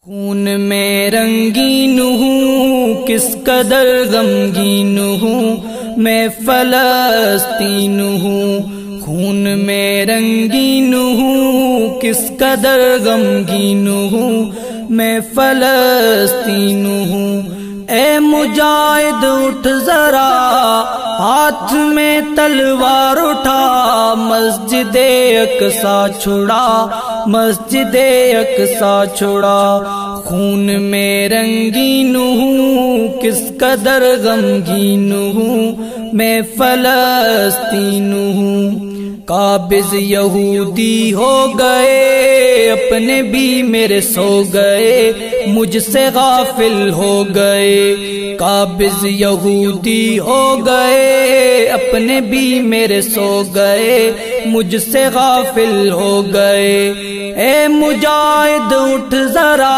خون میں رنگین ہوں کس قدر غمگین ہوں میں فلسطین ہوں، خون میں رنگین ہوں کس قدر غمگین ہوں میں فلسطین ہوں۔ اے مجاہد اٹھ ذرا ہاتھ میں تلوار اٹھا، مسجد اقصی چھڑا، مسجد اقصی چھڑا۔ خون میں رنگین ہوں کس قدر غمگین ہوں میں فلسطین ہوں۔ قابض یہودی ہو گئے اپنے بھی میرے سو گئے، مجھ سے غافل ہو گئے۔ قابض یہودی ہو گئے اپنے بھی میرے سو گئے، مجھ سے غافل ہو گئے۔ اے مجاہد اٹھ ذرا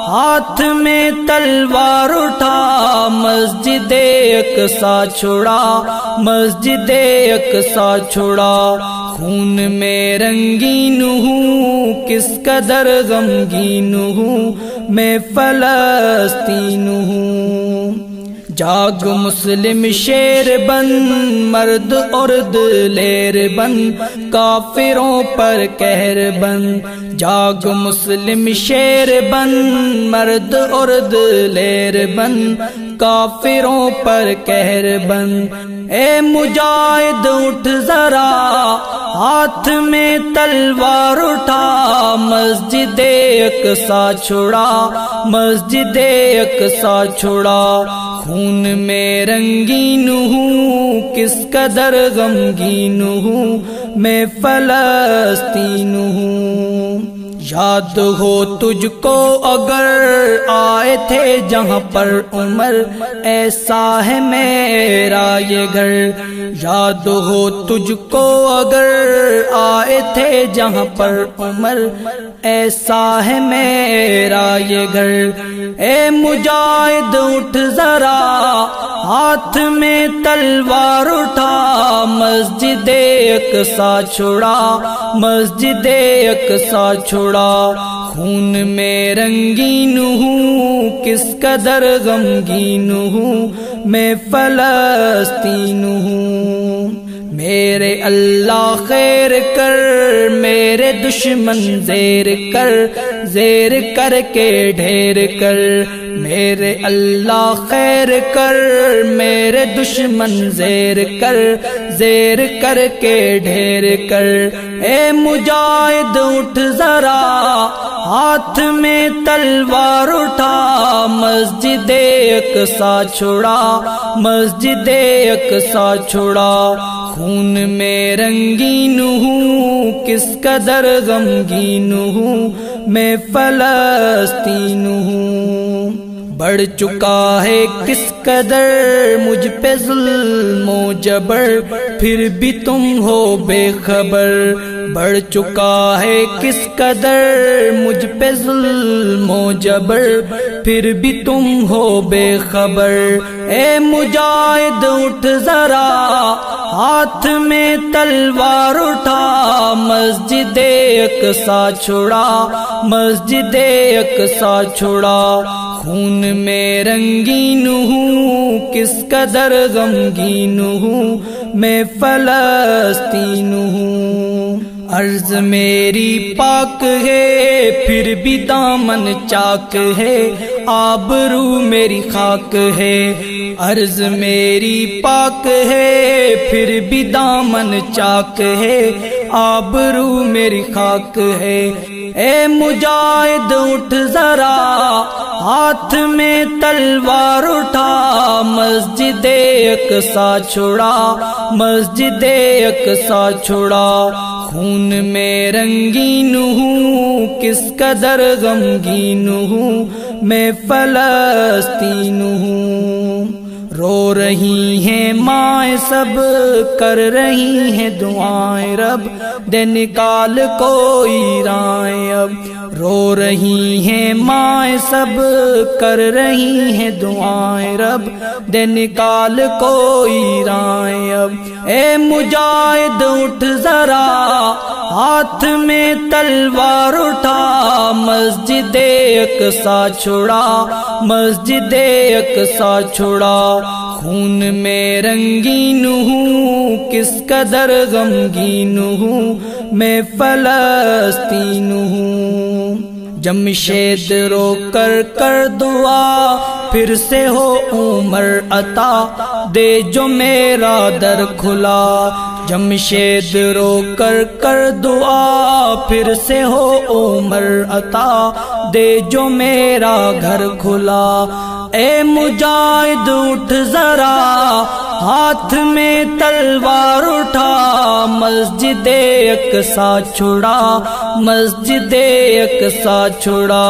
ہاتھ میں تلوار اٹھا، مسجد اقصی چھڑا، مسجد اقصی چھڑا۔ خون میں رنگین ہوں کس قدر غمگین ہوں میں فلسطین ہوں۔ جاگ مسلم شیر بن، مرد عرد لیر بن، کافروں پر قہر بن۔ جاگ مسلم شیر بن، مرد عرد لیر بن، کافروں پر قہر بن۔ اے مجاہد اٹھ ذرا ہاتھ میں تلوار اٹھا، مسجد اقصی چھڑا، مسجد اقصی چھڑا۔ خون میں رنگین ہوں کس قدر غمگین ہوں میں فلسطین ہوں۔ یاد ہو تجھ کو اگر آئے تھے جہاں پر عمر، ایسا ہے میرا یہ گھر۔ یاد ہو تجھ کو اگر آئے تھے جہاں پر عمر، ایسا ہے میرا یہ گھر۔ اے مجاہد اٹھ ذرا ہاتھ میں تلوار اٹھا، مسجد اقصی چھڑا، مسجد اقصی چھڑا۔ خون میں رنگین ہوں کس قدر غمگین ہوں میں فلسطین ہوں۔ میرے اللہ خیر کر، میرے دشمن زیر کر، زیر کر کے ڈھیر کر۔ میرے اللہ خیر کر، میرے دشمن زیر کر، زیر کر کے ڈھیر کر۔ اے مجاہد اٹھ ذرا ہاتھ میں تلوار اٹھا، مسجد اقصی چھڑا، مسجد اقصی چھڑا۔ خون میں رنگین ہوں کس قدر غمگین ہوں میں فلسطین ہوں۔ بڑھ چکا ہے کس قدر مجھ پہ ظلم و جبر، پھر بھی تم ہو بے خبر۔ بڑھ چکا ہے کس قدر مجھ پہ ظلم و جبر، پھر بھی تم ہو بے خبر۔ اے مجاہد اٹھ ذرا ہاتھ میں تلوار اٹھا، مسجد اقصی چھڑا، مسجد اقصی چھڑا۔ خون میں رنگین ہوں کس قدر غمگین ہوں میں فلسطین ہوں۔ عرض میری پاک ہے پھر بھی دامن چاک ہے، آبرو میری خاک ہے۔ عرض میری پاک ہے پھر بھی دامن چاک ہے، آبرو میری خاک ہے۔ اے مجاہد اٹھ ذرا ہاتھ میں تلوار اٹھا، مسجد اقصی چھڑا، مسجد اقصی چھڑا۔ خون میں رنگین ہوں کس قدر غمگین ہوں میں فلسطین ہوں۔ رو رہی ہیں مائیں سب، کر رہی ہیں دعائیں رب، دے نکال کوئی رائیں اب۔ رو رہی ہیں مائیں سب کر رہی ہیں دعائیں رب دے نکال کوئی رائیں اب اے مجاہد اٹھ ذرا ہاتھ میں تلوار اٹھا مسجد اقصی چھڑا مسجد اقصی چھڑا خون میں رنگین ہوں کس قدر غمگین ہوں میں فلسطین ہوں جمشید رو کر دعا پھر سے ہو عمر عطا دے جو میرا در کھلا جمشید رو کر دعا پھر سے ہو عمر عطا دے جو میرا گھر کھلا اے مجاہد اٹھ ذرا ہاتھ میں تلوار اٹھا مسجد اقصی چھڑا مسجد اقصی چھڑا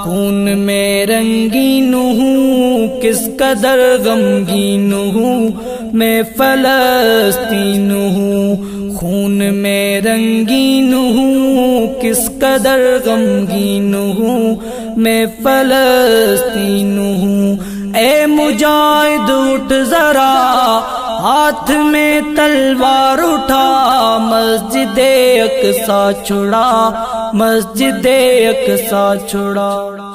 خون میں رنگین ہوں کس قدر غمگین ہوں میں فلسطین ہوں خون میں رنگین ہوں کس قدر غمگین ہوں میں فلسطین ہوں اے مجاہد اٹھ ذرا ہاتھ میں تلوار اٹھا مسجد اقصی چھڑا مسجد اقصی چھڑا